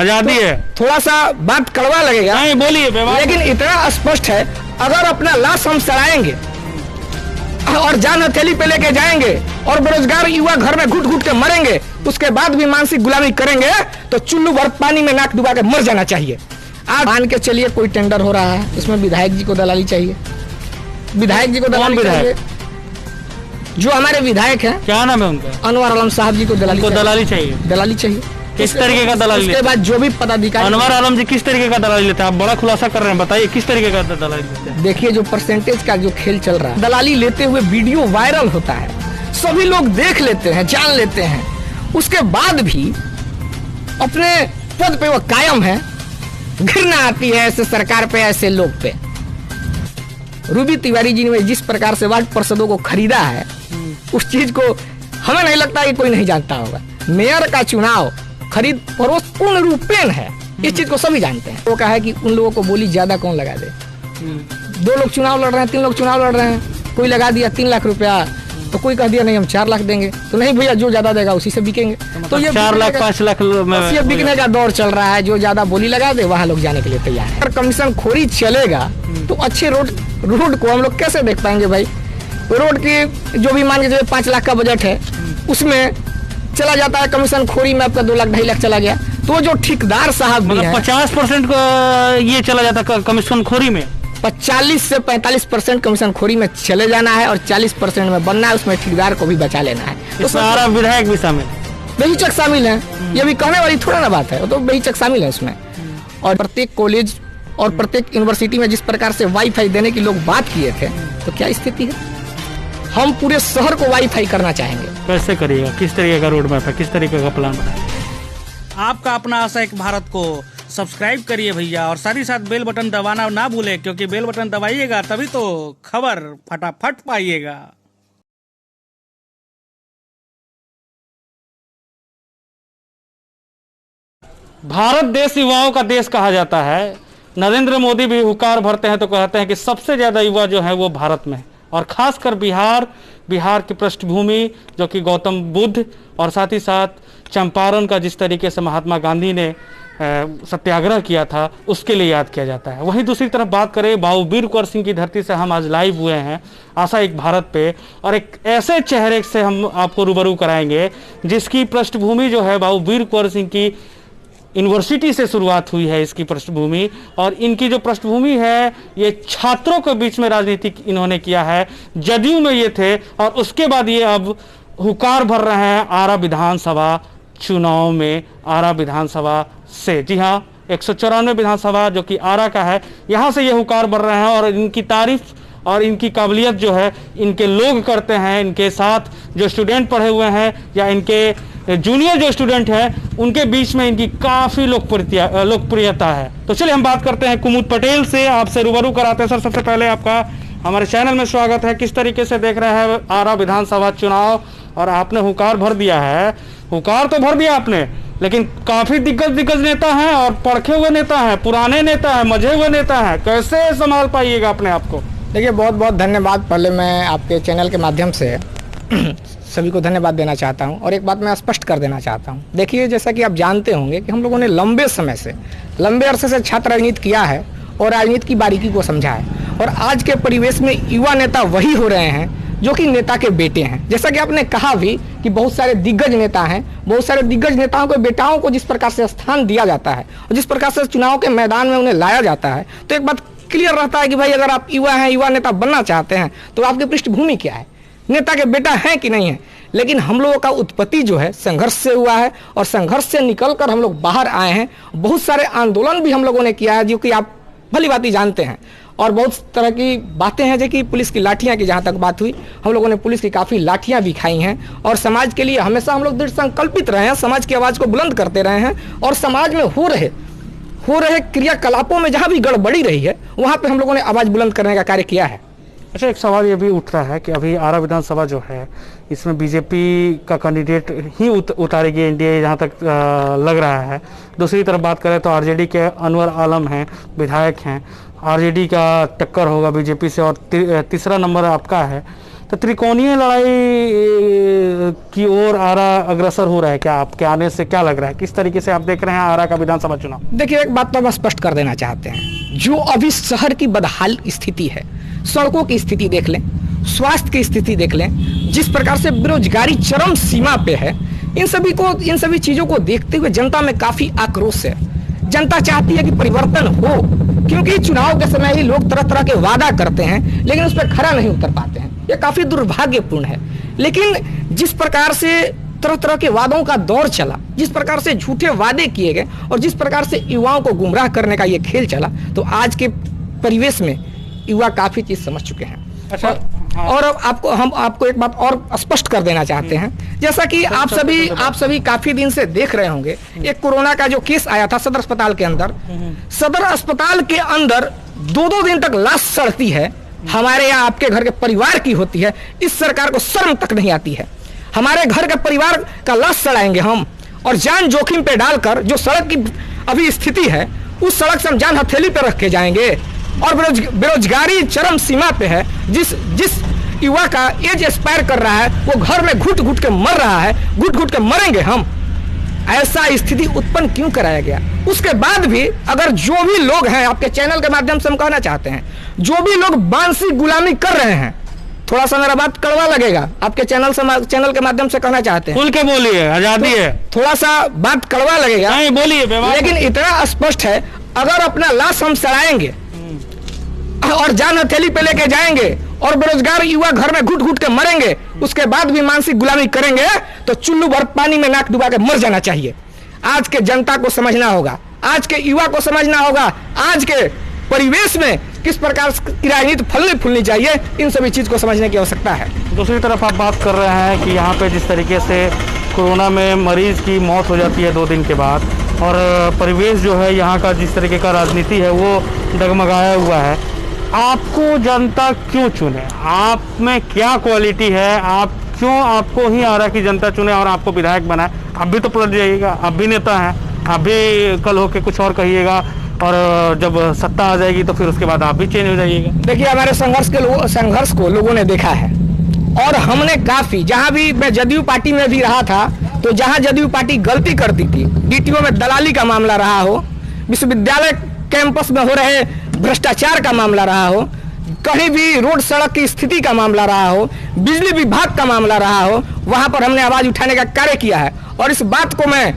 आजादी है। थोड़ा सा बात कड़वा लगेगा, नहीं बोलिए, लेकिन इतना स्पष्ट है, अगर अपना लाश हम सड़ाएंगे और जान हथेली पे लेके जाएंगे और बेरोजगार युवा घर में घुट घुट के मरेंगे, उसके बाद भी मानसिक गुलामी करेंगे, तो चुल्लू भर पानी में नाक डुबा के मर जाना चाहिए। आप मान के चलिए कोई टेंडर हो रहा है, उसमें विधायक जी को दलाली चाहिए, विधायक जी को दलाली चाहिए, जो हमारे विधायक हैं, क्या नाम है उनका, अनवर आलम साहब जी को दलाली चाहिए, दलाली चाहिए। किस तरीके का दलाली? उसके बाद जो भी पदाधिकारी, अनवर आलम जी किस तरीके का दलाली लेते हैं? आप बड़ा खुलासा कर रहे हैं, बताइए किस तरीके का दलाली लेते हैं? देखिए जो परसेंटेज का जो खेल चल रहा है, दलाली लेते हुए वीडियो वायरल होता है, सभी लोग देख लेते हैं, जान लेते हैं, उसके बाद भी अपने पद पे वो कायम है। घृणा आती है ऐसे सरकार पे, ऐसे लोग पे। रूबी तिवारी जी ने जिस प्रकार से वार्ड पार्षदों को खरीदा है, उस चीज को हमें नहीं लगता कि कोई नहीं जानता होगा। मेयर का चुनाव खरीद फरोख्त पूर्ण रूपेण है, इस चीज को सभी जानते हैं। वो कहा है कि उन लोगों को बोली ज्यादा कौन लगा दे। 2 लोग चुनाव लड़ रहे हैं, 3 लोग चुनाव लड़ रहे हैं, कोई लगा दिया 3 लाख रुपया, तो कोई कह दिया नहीं हम 4 लाख देंगे, तो नहीं भैया जो ज्यादा देगा उसी से बिकेंगे। तो ये 4 लाख 5 लाख ये बिकने का दौर चल रहा है, जो ज्यादा बोली लगा दे वहाँ लोग जाने के लिए तैयार है। अगर कमीशन खोरी चलेगा तो अच्छे रोड को हम लोग कैसे देख पाएंगे भाई? रोड की जो भी मान के चलिए 5 लाख का बजट है, उसमें चला जाता है कमीशन खोरी में आपका 2 लाख 2.5 लाख चला गया। तो जो ठेकेदार साहब भी हैं, 50% ये चला जाता कमीशन खोरी में, 40 से 45% कमीशन खोरी में चले जाना है और 40% में बनना है, उसमें ठेकेदार को भी बचा लेना है। तो सारा विधायक भी शामिल, बेहिचक शामिल है, ये भी कहने वाली थोड़ा ना बात है, तो बेहिचक शामिल है इसमें। और प्रत्येक कॉलेज और प्रत्येक यूनिवर्सिटी में जिस प्रकार से वाईफाई देने की लोग बात किए थे, तो क्या स्थिति है? हम पूरे शहर को वाईफाई करना चाहेंगे। कैसे करिएगा? किस तरीके का रोड मैप है? किस तरीके का प्लान बनाए? आपका अपना आशा एक भारत को सब्सक्राइब करिए भैया, और साथ ही साथ बेल बटन दबाना ना भूलें, क्योंकि बेल बटन दबाइएगा तभी तो खबर फटाफट पाइएगा। भारत देश युवाओं का देश कहा जाता है। नरेंद्र मोदी भी हुकार भरते हैं तो कहते हैं कि सबसे ज्यादा युवा जो है वो भारत में है, और खासकर बिहार की पृष्ठभूमि जो कि गौतम बुद्ध और साथ ही साथ चंपारण का जिस तरीके से महात्मा गांधी ने सत्याग्रह किया था, उसके लिए याद किया जाता है। वहीं दूसरी तरफ बात करें, बाबू वीर कुंवर सिंह की धरती से हम आज लाइव हुए हैं आशा एक भारत पे, और एक ऐसे चेहरे से हम आपको रूबरू कराएंगे जिसकी पृष्ठभूमि जो है बाबू वीर कुंवर सिंह की यूनिवर्सिटी से शुरुआत हुई है इसकी पृष्ठभूमि, और इनकी जो पृष्ठभूमि है ये छात्रों के बीच में राजनीति इन्होंने किया है। जदयू में ये थे और उसके बाद ये अब हुकार भर रहे हैं आरा विधानसभा चुनाव में, आरा विधानसभा से। जी हाँ, 194 विधानसभा जो कि आरा का है, यहाँ से ये हुकार भर रहे हैं, और इनकी तारीफ और इनकी काबिलियत जो है इनके लोग करते हैं। इनके साथ जो स्टूडेंट पढ़े हुए हैं या इनके जूनियर जो स्टूडेंट हैं, उनके बीच में इनकी काफ़ी लोकप्रियता है। तो चलिए हम बात करते हैं कुमुद पटेल से, आपसे रूबरू कराते हैं। सर, सबसे पहले आपका हमारे चैनल में स्वागत है। किस तरीके से देख रहे हैं आरा विधानसभा चुनाव, और आपने हुकार भर दिया है, हुकार तो भर दिया आपने, लेकिन काफ़ी दिग्गज नेता हैं और परखे हुए नेता हैं, पुराने नेता हैं, मजे हुए नेता हैं, कैसे संभाल पाइएगा अपने आप को? देखिए, बहुत बहुत धन्यवाद। पहले मैं आपके चैनल के माध्यम से सभी को धन्यवाद देना चाहता हूं, और एक बात मैं स्पष्ट कर देना चाहता हूं। देखिए, जैसा कि आप जानते होंगे कि हम लोगों ने लंबे समय से, लंबे अरसे से छात्र राजनीति किया है और राजनीति की बारीकी को समझा है, और आज के परिवेश में युवा नेता वही हो रहे हैं जो कि नेता के बेटे हैं। जैसा कि आपने कहा भी कि बहुत सारे दिग्गज नेता हैं, बहुत सारे दिग्गज नेताओं के बेटाओं को जिस प्रकार से स्थान दिया जाता है और जिस प्रकार से चुनाव के मैदान में उन्हें लाया जाता है, तो एक बात क्लियर रहता है कि भाई अगर आप युवा हैं, युवा नेता बनना चाहते हैं, तो आपकी पृष्ठभूमि क्या है, नेता के बेटा है कि नहीं है। लेकिन हम लोगों का उत्पत्ति जो है संघर्ष से हुआ है, और संघर्ष से निकलकर हम लोग बाहर आए हैं। बहुत सारे आंदोलन भी हम लोगों ने किया है, जो कि आप भली बात ही जानते हैं, और बहुत तरह की बातें हैं। जैसे कि पुलिस की लाठियां की जहां तक बात हुई, हम लोगों ने पुलिस की काफ़ी लाठियां भी खाई हैं, और समाज के लिए हमेशा हम लोग दृढ़ संकल्पित रहे हैं, समाज की आवाज़ को बुलंद करते रहे हैं, और समाज में हो रहे क्रियाकलापों में जहां भी गड़बड़ी रही है, वहां पे हम लोगों ने आवाज़ बुलंद करने का कार्य किया है। अच्छा, एक सवाल ये भी उठ रहा है कि अभी आरा विधानसभा जो है इसमें बीजेपी का कैंडिडेट ही उतारेगी एनडीए, जहाँ तक लग रहा है। दूसरी तरफ बात करें तो आरजेडी के अनवर आलम हैं, विधायक हैं, आरजेडी का टक्कर होगा बीजेपी से, और तीसरा नंबर आपका है। तो त्रिकोणीय लड़ाई की ओर आरा अग्रसर हो रहा है क्या? आपके आने से क्या लग रहा है? किस तरीके से आप देख रहे हैं आरा का विधानसभा चुनाव? देखिए, एक बात तो हम स्पष्ट कर देना चाहते हैं, जो अभी शहर की बदहाल स्थिति है, सड़कों की स्थिति देख लें, स्वास्थ्य की स्थिति देख लें, जिस प्रकार से बेरोजगारी चरम सीमा पे है, इन सभी चीजों को देखते हुए जनता में काफी आक्रोश है। जनता चाहती है कि परिवर्तन हो, क्योंकि चुनाव के समय ही लोग तरह तरह के वादा करते हैं लेकिन उस पर खरा नहीं उतर पाते हैं। ये काफी दुर्भाग्यपूर्ण है। लेकिन जिस प्रकार से तरह तरह के वादों का दौर चला, जिस प्रकार से झूठे वादे किए गए और जिस प्रकार से युवाओं को गुमराह करने का ये खेल चला, तो आज के परिवेश में युवा काफी चीज समझ चुके हैं। अच्छा, हाँ। और अब हम आपको एक बात और स्पष्ट कर देना चाहते हैं, जैसा कि आप सभी काफी दिन से देख रहे होंगे, एक कोरोना का जो केस आया था सदर अस्पताल के अंदर, सदर अस्पताल के अंदर 2-2 दिन तक लाश सड़ती है। हमारे यहाँ आपके घर के परिवार की होती है, इस सरकार को शर्म तक नहीं आती है। हमारे घर के परिवार का लाश सड़ाएंगे हम, और जान जोखिम पे डालकर जो सड़क की अभी स्थिति है, उस सड़क से हम जान हथेली पे रख के जाएंगे। और बेरोजगारी चरम सीमा पे है। जिस युवा का एज एक्सपायर कर रहा है, वो घर में घुट घुट के मर रहा है, घुट घुट के मरेंगे हम। ऐसा स्थिति उत्पन्न क्यों कराया गया? उसके बाद भी अगर जो भी लोग हैं, आपके चैनल के माध्यम से हम कहना चाहते हैं, जो भी लोग मानसिक गुलामी कर रहे हैं, थोड़ा सा मेरा बात कड़वा लगेगा, आपके चैनल के माध्यम से कहना चाहते हैं, खुल के बोलिए, आजादी है। थोड़ा सा बात कड़वा लगेगा, नहीं बोलिए, लेकिन इतना स्पष्ट है, अगर अपना लाश हम सड़ाएंगे और जान हथेली पे लेके जाएंगे और बेरोजगार युवा घर में घुट घुट के मरेंगे, उसके बाद भी मानसिक गुलामी करेंगे, तो चुल्लू भर पानी में नाक डुबा के मर जाना चाहिए। आज के जनता को समझना होगा, आज के युवा को समझना होगा, आज के परिवेश में किस प्रकार की राजनीति फलनी फूलनी चाहिए, इन सभी चीज को समझने की आवश्यकता है। दूसरी तरफ आप बात कर रहे हैं कि यहाँ पे जिस तरीके से कोरोना में मरीज की मौत हो जाती है 2 दिन के बाद, और परिवेश जो है यहाँ का जिस तरीके का राजनीति है वो डगमगाया हुआ है, आपको जनता क्यों चुने? आप में क्या क्वालिटी है? आप क्यों, आपको ही आरा की जनता चुने और आपको विधायक बनाए? आप भी तो पलट जाइएगा, आप भी नेता हैं, आप भी कल होके कुछ और कहिएगा, और जब सत्ता आ जाएगी तो फिर उसके बाद आप भी चेंज हो जाइएगा। देखिए, हमारे संघर्ष को लोगों ने देखा है, और हमने काफी, जहां भी मैं जदयू पार्टी में भी रहा था, तो जहां जदयू पार्टी गलती करती थी, डीटीओ में दलाली का मामला रहा हो, विश्वविद्यालय कैंपस में हो रहे भ्रष्टाचार का मामला रहा हो, कहीं भी रोड सड़क की स्थिति का मामला रहा हो, बिजली विभाग का मामला रहा हो, वहां पर हमने आवाज उठाने का कार्य किया है। और इस बात को मैं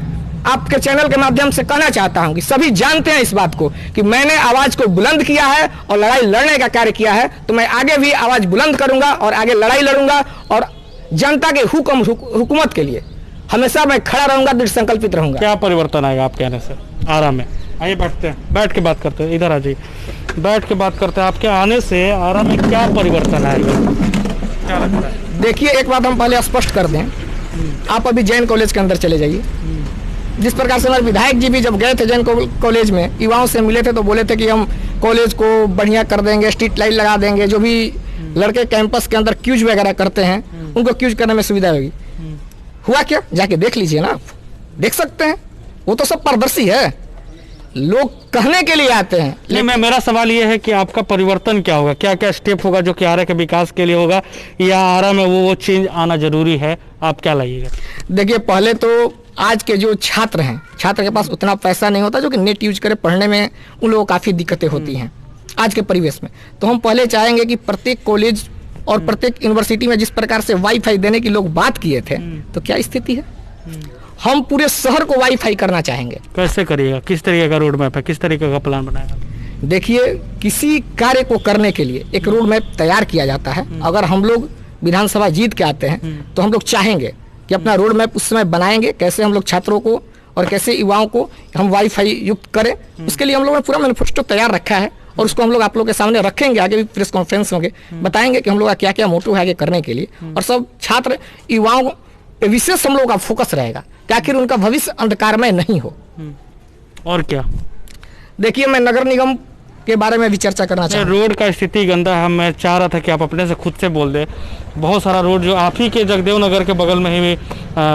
आपके चैनल के माध्यम से कहना चाहता हूं कि सभी जानते हैं इस बात को कि मैंने आवाज को बुलंद किया है और लड़ाई लड़ने का कार्य किया है, तो मैं आगे भी आवाज बुलंद करूंगा और आगे लड़ाई लड़ूंगा, और जनता के हुकूमत के लिए हमेशा मैं खड़ा रहूंगा, दृढ़ संकल्पित रहूंगा। क्या परिवर्तन आएगा आपके आने से आरा में? आइए बैठते हैं, बैठ के बात करते हैं, इधर आ जाइए, बैठ के बात करते हैं। आपके आने से आरा में क्या परिवर्तन आएगा, क्या लगता है? देखिए, एक बात हम पहले स्पष्ट कर दें, आप अभी जैन कॉलेज के अंदर चले जाइए। जिस प्रकार से हमारे विधायक जी भी जब गए थे जैन कॉलेज में, युवाओं से मिले थे, तो बोले थे कि हम कॉलेज को बढ़िया कर देंगे, स्ट्रीट लाइट लगा देंगे, जो भी लड़के कैंपस के अंदर क्यूज वगैरह करते हैं उनको क्यूज करने में सुविधा होगी। हुआ क्या? जाके देख लीजिए ना, आप देख सकते हैं, वो तो सब पारदर्शी है, लोग कहने के लिए आते हैं। लेकिन मेरा सवाल ये है कि आपका परिवर्तन क्या होगा, क्या क्या स्टेप होगा जो कि आरा के विकास के लिए होगा, या आरा में वो चेंज आना जरूरी है? आप क्या लाइएगा? देखिए, पहले तो आज के जो छात्र हैं, छात्र के पास उतना पैसा नहीं होता जो कि नेट यूज करे, पढ़ने में उन लोगों को काफ़ी दिक्कतें होती हैं आज के परिवेश में। तो हम पहले चाहेंगे कि प्रत्येक कॉलेज और प्रत्येक यूनिवर्सिटी में जिस प्रकार से वाईफाई देने की लोग बात किए थे, तो क्या स्थिति है? हम पूरे शहर को वाईफाई करना चाहेंगे। कैसे करिएगा? किस तरीके का रोड मैप है, किस तरीके का प्लान बनाएगा? देखिए, किसी कार्य को करने के लिए एक रोड मैप तैयार किया जाता है। अगर हम लोग विधानसभा जीत के आते हैं तो हम लोग चाहेंगे कि अपना रोड मैप उस समय बनाएंगे, कैसे हम लोग छात्रों को और कैसे युवाओं को हम वाईफाई युक्त करें। उसके लिए हम लोगों ने पूरा मैनिफेस्टो तैयार रखा है, और उसको हम लोग आप लोगों के सामने रखेंगे, आगे भी प्रेस कॉन्फ्रेंस होंगे, बताएंगे कि हम लोग का क्या क्या मोटिव है आगे करने के लिए। और सब छात्र युवाओं पे विशेष हम लोगों का फोकस रहेगा ताकि उनका भविष्य अंधकारमय नहीं हो। और क्या? देखिए, मैं नगर निगम के बारे में भी चर्चा करना चाहूँगा। रोड का स्थिति गंदा है, मैं चाह रहा था कि आप अपने से खुद से बोल दे। बहुत सारा रोड जो आप ही के जगदेव नगर के बगल में ही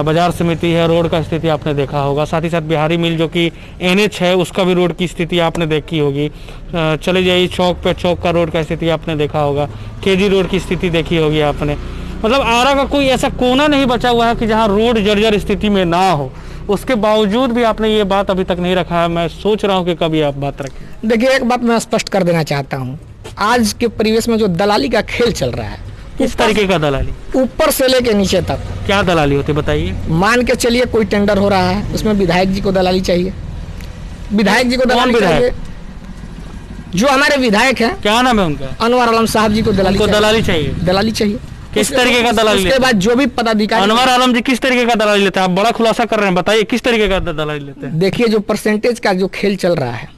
बाजार समिति है, रोड का स्थिति आपने देखा होगा। साथ ही साथ बिहारी मिल जो कि NH है, उसका भी रोड की स्थिति आपने देखी होगी। चले जाइए चौक पे, चौक का रोड का स्थिति आपने देखा होगा। KG रोड की स्थिति देखी होगी आपने। मतलब आरा का कोई ऐसा कोना नहीं बचा हुआ है कि जहाँ रोड जर्जर स्थिति में ना हो। उसके बावजूद भी आपने ये बात अभी तक नहीं रखा है। मैं सोच रहा हूँ कि कभी आप बात रखें। देखिए, एक बात मैं स्पष्ट कर देना चाहता हूँ, आज के परिवेश में जो दलाली का खेल चल रहा है, किस तरीके का दलाली? ऊपर से लेके नीचे तक। क्या दलाली होती है बताइए। मान के चलिए कोई टेंडर हो रहा है, उसमें विधायक जी को दलाली चाहिए। विधायक जी को दलाली चाहिए, जो हमारे विधायक हैं, क्या नाम है उनका? अनवर आलम साहब जी को दलाली चाहिए। दलाली चाहिए। किस तरीके का दलाली? उसके बाद जो भी पदाधिकारी, अनवर आलम जी किस तरीके का दलाली लेते हैं? आप बड़ा खुलासा कर रहे हैं, बताइए किस तरीके का दलाली लेते हैं? देखिए, जो परसेंटेज का जो खेल चल रहा है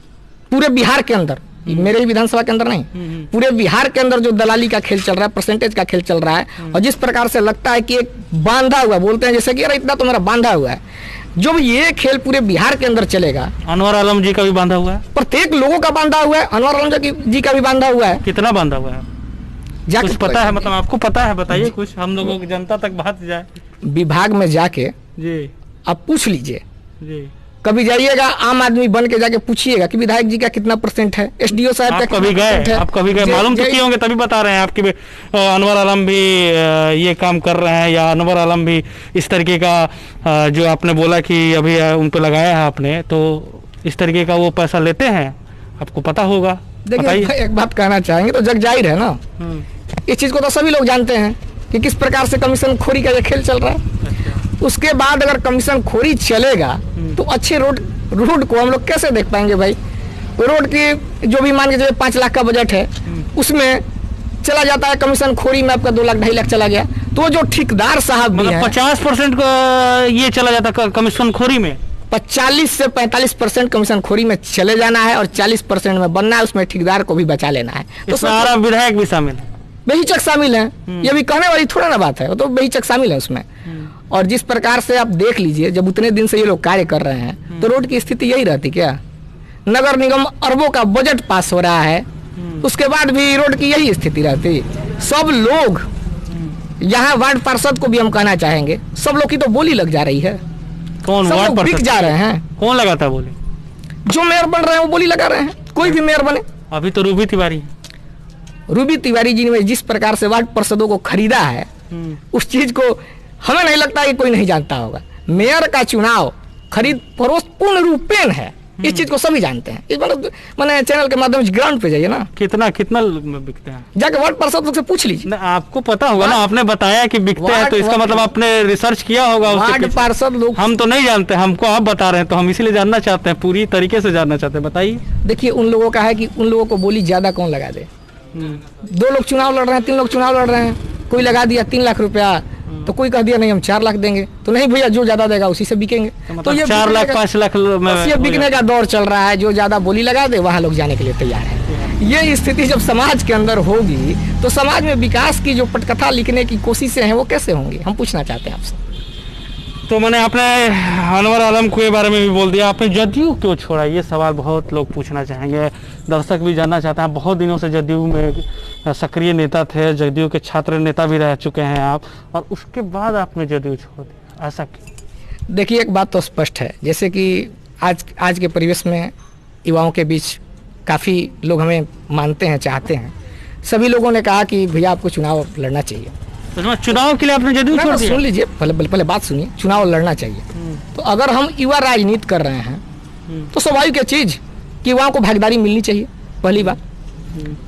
पूरे बिहार के अंदर, मेरे ही विधानसभा के अंदर नहीं, पूरे बिहार के अंदर जो दलाली का खेल चल रहा है, परसेंटेज का खेल चल रहा है, और जिस प्रकार से लगता है कि एक बांधा हुआ, बोलते हैं जैसे कि अरे इतना तो मेरा बांधा हुआ है, जो भी ये खेल पूरे बिहार के अंदर चलेगा। अनवर आलम जी का भी बांधा हुआ है, प्रत्येक लोगों का बांधा हुआ है, अनवर आलम जी का भी बांधा हुआ है। कितना बांधा हुआ है कुछ पता है? मतलब आपको पता है, बताइए कुछ, हम लोगों की जनता तक बात जाए। विभाग में जाके जी आप पूछ लीजिए, जी, कभी जाइएगा आम आदमी बन के जाके पूछिएगा कि विधायक जी का कितना परसेंट है, SDO साहब का कभी गए? आप कभी गए? मालूम तो किए होंगे तभी बता रहे हैं आपके अनवर आलम भी ये काम कर रहे हैं, या अनवर आलम भी इस तरीके का जो आपने बोला कि अभी उन पे लगाया है आपने, तो इस तरीके का वो पैसा लेते हैं, आपको पता होगा। देखिए, एक बात कहना चाहेंगे तो जग जाहिर है ना, इस चीज को तो सभी लोग जानते हैं कि किस प्रकार से कमीशन खोरी का ये खेल चल रहा है। उसके बाद अगर कमीशन खोरी चलेगा तो अच्छे रोड को हम लोग कैसे देख पाएंगे भाई? रोड की जो भी मान के चलिए 5 लाख का बजट है, उसमें चला जाता है कमीशन खोरी में आपका 2 लाख 2.5 लाख चला गया, तो जो ठेकेदार साहब भी हैं, 50% ये चला जाता कमीशन खोरी में। 40 से 45% कमीशन खोरी में चले जाना है और 40% में बनना है, उसमें ठेकेदार को भी बचा लेना है। तो सारा विधायक भी शामिल है, बेहिचक शामिल है। ये भी कहने वाली थोड़ा ना बात है, वो तो बेहिचक शामिल है उसमें। और जिस प्रकार से आप देख लीजिए, जब उतने दिन से ये लोग कार्य कर रहे हैं, तो रोड की स्थिति यही रहती क्या? नगर निगम अरबों का बजट पास हो रहा है, उसके बाद भी रोड की यही स्थिति रहती। सब लोग, यहाँ वार्ड पार्षद को भी हम कहना चाहेंगे, सब लोग की तो बोली लग जा रही है। कौन वार्ड बिक जा रहे हैं? कौन लगाता बोली? जो मेयर बन रहे हैं वो बोली लगा रहे हैं, कोई भी मेयर बने। अभी तो रूबी तिवारी जी ने जिस प्रकार से वार्ड पार्षदों को खरीदा है, उस चीज को हमें नहीं लगता कि कोई नहीं जानता होगा। मेयर का चुनाव खरीद फरोख्त पूर्ण रूपेण है, इस चीज को सभी जानते हैं। इस मैंने चैनल के माध्यम से ग्राउंड पे जाइए ना, कितना बिकते हैं, जाके वार्ड पार्षद से पूछ लीजिए। आपको पता होगा ना, आपने बताया कि बिकते हैं, तो इसका मतलब आपने रिसर्च किया होगा। वार्ड पार्षद लोग, हम तो नहीं जानते, हमको आप बता रहे हैं, तो हम इसीलिए जानना चाहते हैं, पूरी तरीके से जानना चाहते हैं। बताइए। देखिए, उन लोगों का है कि उन लोगों को बोली ज्यादा कौन लगा दे। 2 लोग चुनाव लड़ रहे हैं, 3 लोग चुनाव लड़ रहे हैं, कोई लगा दिया 3 लाख रुपया, तो कोई कह दिया नहीं हम 4 लाख देंगे, तो नहीं भैया, जो ज्यादा देगा उसी से बिकेंगे। तो ये 4 लाख 5 लाख ये बिकने का दौर चल रहा है, जो ज्यादा बोली लगा दे वहां लोग जाने के लिए तैयार है। ये स्थिति जब समाज के अंदर होगी तो समाज में विकास की जो पटकथा लिखने की कोशिशें हैं वो कैसे होंगी, हम पूछना चाहते हैं आपसे। तो मैंने आपने अनवर आलम के बारे में भी बोल दिया, आपने जदयू क्यों छोड़ा? ये सवाल बहुत लोग पूछना चाहेंगे, दर्शक भी जानना चाहते हैं। बहुत दिनों से जदयू में सक्रिय नेता थे, जदयू के छात्र नेता भी रह चुके हैं आप, और उसके बाद आपने जदयू छोड़ दिया, ऐसा क्यों? देखिए, एक बात तो स्पष्ट है, जैसे कि आज के परिवेश में युवाओं के बीच काफ़ी लोग हमें मानते हैं, चाहते हैं। सभी लोगों ने कहा कि भैया आपको चुनाव लड़ना चाहिए, तो चुनाव के लिए आपने जदयू छोड़ दिया? सुन लीजिए, पहले बात सुनिए। चुनाव लड़ना चाहिए, तो अगर हम युवा राजनीति कर रहे हैं तो स्वाभाविक है चीज कि युवाओं को भागीदारी मिलनी चाहिए। पहली बात,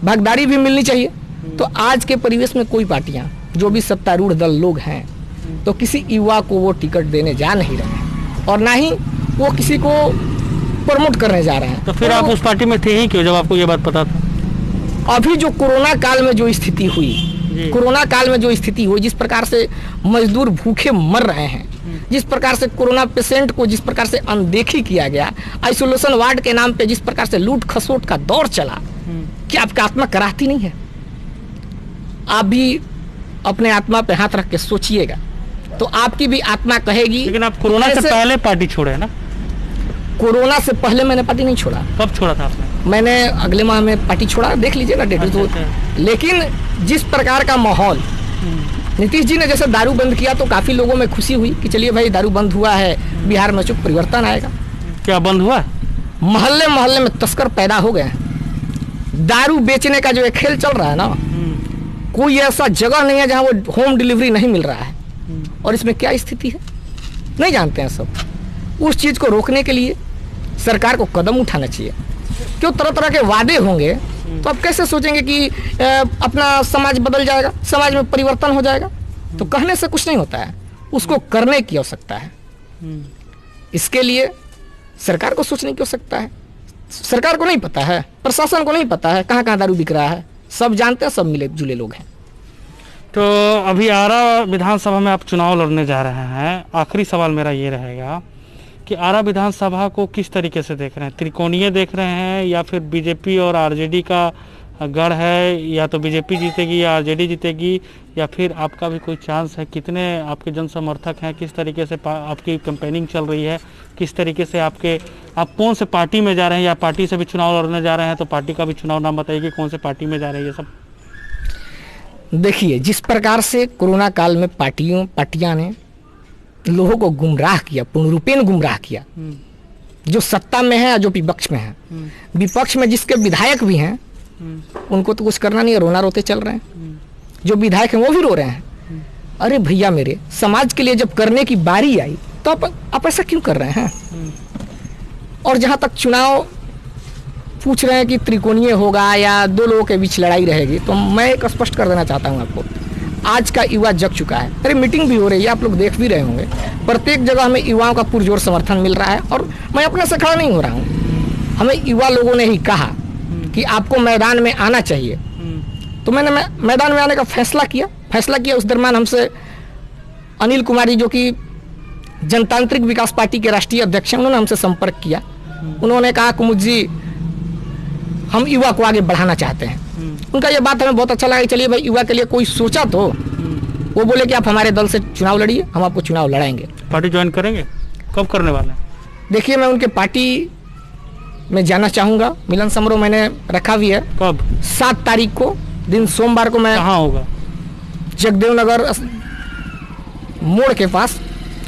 भागीदारी भी मिलनी चाहिए। तो आज के परिवेश में कोई पार्टियां, जो भी सत्तारूढ़ दल लोग हैं, तो किसी युवा को वो टिकट देने जा नहीं रहे हैं, और ना ही वो किसी को प्रमोट करने जा रहे हैं। तो फिर आप उस पार्टी में थे ही क्यों, जब आपको ये बात पता था? अभी जो कोरोना काल में जो स्थिति हुई, जिस प्रकार से मजदूर भूखे मर रहे हैं, जिस प्रकार से कोरोना पेशेंट को जिस प्रकार से अनदेखी किया गया, आइसोलेशन वार्ड के नाम पे जिस प्रकार से लूट खसोट का दौर चला, क्या आपकी आत्मा कराहती नहीं है? आप भी अपने आत्मा पे हाथ रख के सोचिएगा, तो आपकी भी आत्मा कहेगी। लेकिन आप कोरोना से पहले पार्टी छोड़े ना? कोरोना से पहले मैंने पार्टी नहीं छोड़ा। कब छोड़ा था आपने? मैंने अगले माह में पार्टी छोड़ा, देख लीजिएगा डेट। तो लेकिन जिस प्रकार का माहौल, नीतीश जी ने जैसे दारू बंद किया तो काफी लोगों में खुशी हुई कि चलिए भाई दारू बंद हुआ है, बिहार में कुछ परिवर्तन आएगा। क्या बंद हुआ? मोहल्ले मोहल्ले में तस्कर पैदा हो गए हैं। दारू बेचने का जो एक खेल चल रहा है ना, कोई ऐसा जगह नहीं है जहां वो होम डिलीवरी नहीं मिल रहा है। और इसमें क्या स्थिति है नहीं जानते हैं सब। उस चीज को रोकने के लिए सरकार को कदम उठाना चाहिए। क्यों तरह तरह के वादे होंगे तो आप कैसे सोचेंगे कि अपना समाज बदल जाएगा, समाज में परिवर्तन हो जाएगा? तो कहने से कुछ नहीं होता है, उसको करने की आवश्यकता है। इसके लिए सरकार को सोचने की आवश्यकता है। सरकार को नहीं पता है, प्रशासन को नहीं पता है कहाँ कहाँ दारू बिक रहा है। सब जानते हैं, सब मिले जुले लोग हैं। तो अभी आरा विधानसभा में आप चुनाव लड़ने जा रहे हैं। आखिरी सवाल मेरा ये रहेगा कि आरा विधानसभा को किस तरीके से देख रहे हैं? त्रिकोणीय देख रहे हैं या फिर बीजेपी और आरजेडी का गढ़ है, या तो बीजेपी जीतेगी या आरजेडी जीतेगी, या फिर आपका भी कोई चांस है? कितने आपके जन समर्थक हैं? किस तरीके से आपकी कैंपेनिंग चल रही है? किस तरीके से आप कौन से पार्टी में जा रहे हैं, या पार्टी से भी चुनाव लड़ने जा रहे हैं तो पार्टी का भी चुनाव नाम बताइए कि कौन से पार्टी में जा रहे हैं? ये सब देखिए, जिस प्रकार से कोरोना काल में पार्टियां ने लोगों को गुमराह किया, पूर्ण रूपेण गुमराह किया, जो सत्ता में है जो विपक्ष में है। विपक्ष में जिसके विधायक भी हैं उनको तो कुछ करना नहीं है, रोना रोते चल रहे हैं। जो विधायक हैं वो भी रो रहे हैं। अरे भैया मेरे, समाज के लिए जब करने की बारी आई तो आप ऐसा क्यों कर रहे हैं? और जहां तक चुनाव पूछ रहे हैं कि त्रिकोणीय होगा या दो लोगों के बीच लड़ाई रहेगी, तो मैं एक स्पष्ट कर देना चाहता हूं आपको, आज का युवा जग चुका है। अरे मीटिंग भी हो रही है, आप लोग देख भी रहे होंगे। प्रत्येक जगह हमें युवाओं का पुरजोर समर्थन मिल रहा है। और मैं अपने से खड़ा नहीं हो रहा हूँ, हमें युवा लोगों ने ही कहा कि आपको मैदान में आना चाहिए। तो मैंने मैदान में आने का फैसला किया। उस दरम्यान हमसे अनिल कुमारी, जो कि जनतांत्रिक विकास पार्टी के राष्ट्रीय अध्यक्ष हैं, उन्होंने हमसे संपर्क किया। उन्होंने कहा कुमुद जी, हम युवा को आगे बढ़ाना चाहते हैं। उनका ये बात हमें बहुत अच्छा लगा। चलिए भाई, युवा के लिए कोई सोचा तो। वो बोले कि आप हमारे दल से चुनाव लड़िए, हम आपको चुनाव लड़ाएंगे। पार्टी ज्वाइन करेंगे? कब करने वाले हैं? देखिए, मैं उनके पार्टी में जाना चाहूँगा। मिलन समारोह मैंने रखा भी है। कब? 7 तारीख को, दिन सोमवार को। मैं कहाँ होगा? जगदेव नगर मोड़ के पास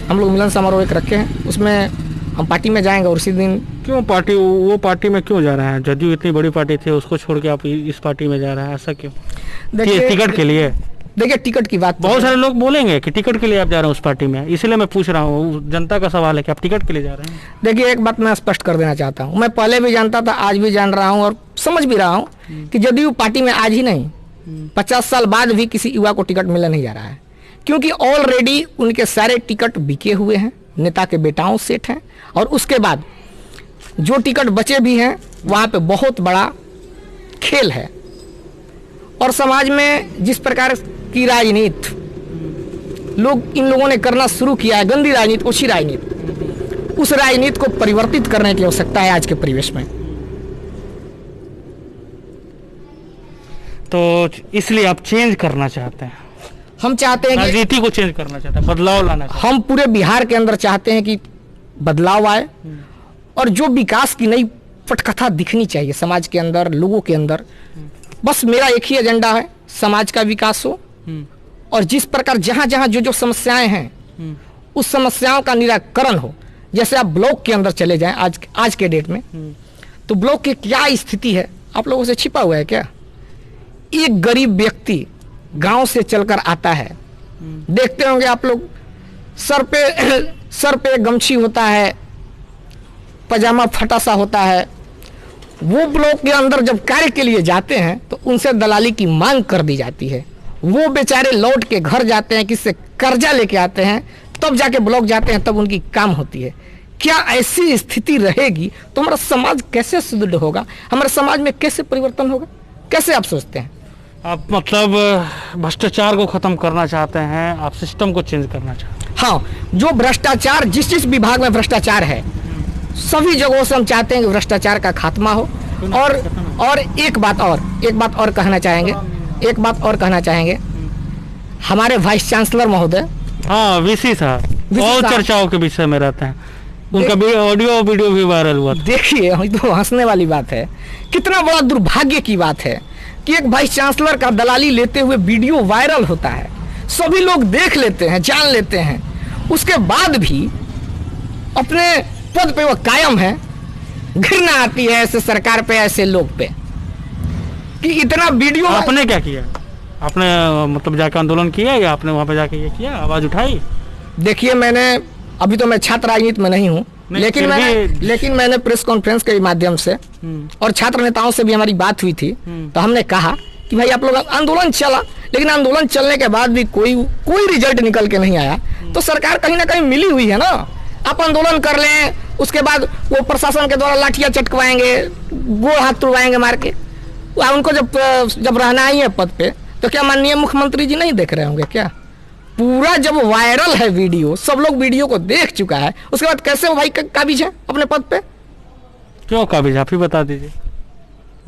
हम लोग मिलन समारोह एक रखे हैं, उसमें हम पार्टी में जाएंगे। और उसी दिन क्यों वो पार्टी में क्यों जा रहे हैं? जदयू इतनी बड़ी पार्टी थी, उसको छोड़ के आप इस पार्टी में जा रहे हैं, ऐसा क्यों? देखिए, टिकट के लिए? देखिए, टिकट की बात बहुत सारे लोग बोलेंगे कि टिकट के लिए आप जा रहे हैं उस पार्टी में, इसलिए मैं पूछ रहा हूँ। जनता का सवाल है कि आप टिकट के लिए जा रहे हैं। देखिए, एक बात मैं स्पष्ट कर देना चाहता हूँ। मैं पहले भी जानता था, आज भी जान रहा हूँ और समझ भी रहा हूँ कि जदयू पार्टी में आज ही नहीं, 50 साल बाद भी किसी युवा को टिकट मिलने नहीं जा रहा है। क्योंकि ऑलरेडी उनके सारे टिकट बिके हुए हैं, नेता के बेटाओं सेठ हैं। और उसके बाद जो टिकट बचे भी हैं, वहाँ पे बहुत बड़ा खेल है। और समाज में जिस प्रकार की राजनीति इन लोगों ने करना शुरू किया है, गंदी राजनीति, ओछी राजनीति, उस राजनीति को परिवर्तित करने की आवश्यकता है आज के परिवेश में। तो इसलिए आप चेंज करना चाहते हैं? हम चाहते हैं कि राजनीति को चेंज करना चाहते हैं, बदलाव लाना चाहते हैं। हम पूरे बिहार के अंदर चाहते हैं कि बदलाव आए और जो विकास की नई पटकथा दिखनी चाहिए समाज के अंदर, लोगों के अंदर। बस मेरा एक ही एजेंडा है, समाज का विकास हो। और जिस प्रकार जहां जहां जो समस्याएं हैं, उस समस्याओं का निराकरण हो। जैसे आप ब्लॉक के अंदर चले जाएं आज के डेट में, तो ब्लॉक की क्या स्थिति है आप लोगों से छिपा हुआ है क्या? एक गरीब व्यक्ति गांव से चलकर आता है, देखते होंगे आप लोग, सर पे गमछी होता है, पजामा फटा सा होता है। वो ब्लॉक के अंदर जब कार्य के लिए जाते हैं तो उनसे दलाली की मांग कर दी जाती है। वो बेचारे लौट के घर जाते हैं, किससे कर्जा लेके आते हैं, तब जाके ब्लॉक जाते हैं, तब उनकी काम होती है। क्या ऐसी स्थिति रहेगी तो हमारा समाज कैसे सुदृढ़ होगा? हमारे समाज में कैसे परिवर्तन होगा? कैसे आप सोचते हैं? आप मतलब भ्रष्टाचार को खत्म करना चाहते हैं, आप सिस्टम को चेंज करना चाहते हैं? हाँ, जो भ्रष्टाचार, जिस विभाग में भ्रष्टाचार है, सभी जगहों से हम चाहते हैं कि भ्रष्टाचार का खात्मा हो। और एक बात और कहना चाहेंगे, हमारे वाइस चांसलर महोदय, हाँ वीसी साहब बहुत चर्चाओं के विषय में रहते हैं, उनका भी ऑडियो वीडियो भी वायरल हुआ था। देखिए, तो हंसने वाली बात है, कितना बड़ा दुर्भाग्य की बात है कि एक वाइस चांसलर का दलाली लेते हुए वीडियो वायरल होता है, सभी लोग देख लेते हैं, जान लेते हैं, उसके बाद भी अपने पद पे वो कायम है। घृणा आती है ऐसे सरकार पे, ऐसे लोग पे, कि इतना वीडियो। आपने क्या किया? आपने मतलब जाकर आंदोलन किया या आपने वहां पे जाके ये किया, आवाज उठाई? देखिए, मैंने अभी तो मैं छात्र राजनीति में नहीं हूँ, लेकिन मैंने प्रेस कॉन्फ्रेंस के माध्यम से और छात्र नेताओं से भी हमारी बात हुई थी, तो हमने कहा कि भाई आप लोग आंदोलन चला, लेकिन आंदोलन चलने के बाद भी कोई रिजल्ट निकल के नहीं आया, तो सरकार कहीं ना कहीं मिली हुई है ना। आप आंदोलन कर लें, उसके बाद वो प्रशासन के द्वारा लाठियां चटकवाएंगे, गोड़ हाथ तुड़वाएंगे मार के, उनको जब रहना ही है पद पे, तो क्या माननीय मुख्यमंत्री जी नहीं देख रहे होंगे क्या? पूरा जब वायरल है वीडियो, सब लोग वीडियो को देख चुका है, उसके बाद कैसे वो भाई काबिज है अपने पद पे? क्यों काबिज, आप ही बता दीजिए।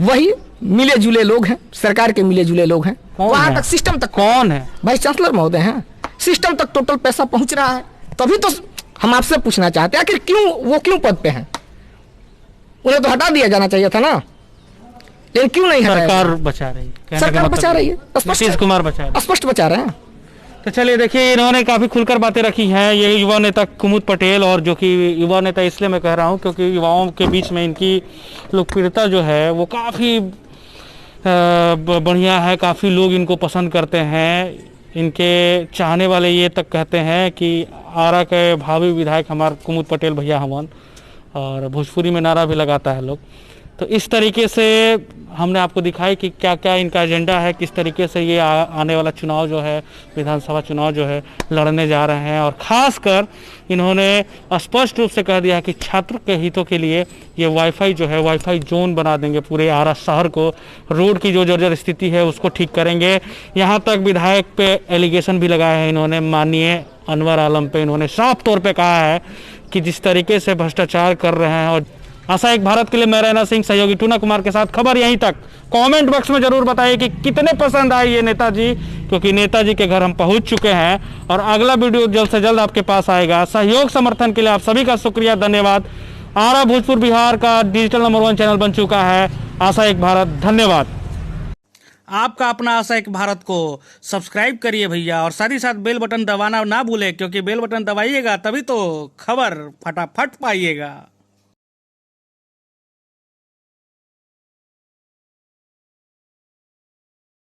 वही मिले जुले लोग हैं, सरकार के मिले जुले लोग हैं। वहां तक सिस्टम तक कौन है? वाइस चांसलर महोदय हैं, सिस्टम तक टोटल पैसा पहुंच रहा है। तभी तो हम आपसे पूछना चाहते हैं, आखिर क्यों पद पे हैं? उन्हें तो हटा दिया जाना चाहिए था ना, लेकिन क्यों नहीं हटाया? सरकार बचा रही है, सरकार बचा रही है, नीतीश कुमार बचा रहे हैं, स्पष्ट बचा रहे हैं। तो चलिए देखिए, इन्होंने काफी खुलकर बातें रखी हैं, ये युवा नेता कुमुद पटेल, और जो कि युवा नेता इसलिए मैं कह रहा हूं क्योंकि युवाओं के बीच में इनकी लोकप्रियता जो है वो काफ़ी बढ़िया है, काफ़ी लोग इनको पसंद करते हैं। इनके चाहने वाले ये तक कहते हैं कि आरा के भावी विधायक हमारे कुमुद पटेल भैया हवन, और भोजपुरी में नारा भी लगाता है लोग। तो इस तरीके से हमने आपको दिखाई कि क्या क्या इनका एजेंडा है, किस तरीके से ये आने वाला चुनाव जो है, विधानसभा चुनाव जो है, लड़ने जा रहे हैं। और ख़ासकर इन्होंने स्पष्ट रूप से कह दिया है कि छात्र के हितों के लिए ये वाईफाई जो है, वाईफाई जोन बना देंगे पूरे आरा शहर को, रोड की जो जर्जर स्थिति है उसको ठीक करेंगे। यहाँ तक विधायक पे एलिगेशन भी लगाया है इन्होंने, माननीय अनवर आलम पे इन्होंने साफ तौर पर कहा है कि जिस तरीके से भ्रष्टाचार कर रहे हैं। और आशा एक भारत के लिए मैं रैना सिंह, सहयोगी टूना कुमार के साथ खबर यहीं तक। कमेंट बॉक्स में जरूर बताइए कि कितने पसंद आए ये नेताजी, क्योंकि नेताजी के घर हम पहुंच चुके हैं और अगला वीडियो जल्द से जल्द आपके पास आएगा। सहयोग समर्थन के लिए आप सभी का शुक्रिया, धन्यवाद। आरा भोजपुर बिहार का डिजिटल नंबर 1 चैनल बन चुका है आशा एक भारत। धन्यवाद। आपका अपना आशा एक भारत को सब्सक्राइब करिए भैया, और साथ ही साथ बेल बटन दबाना ना भूलें, क्योंकि बेल बटन दबाइएगा तभी तो खबर फटाफट पाइएगा।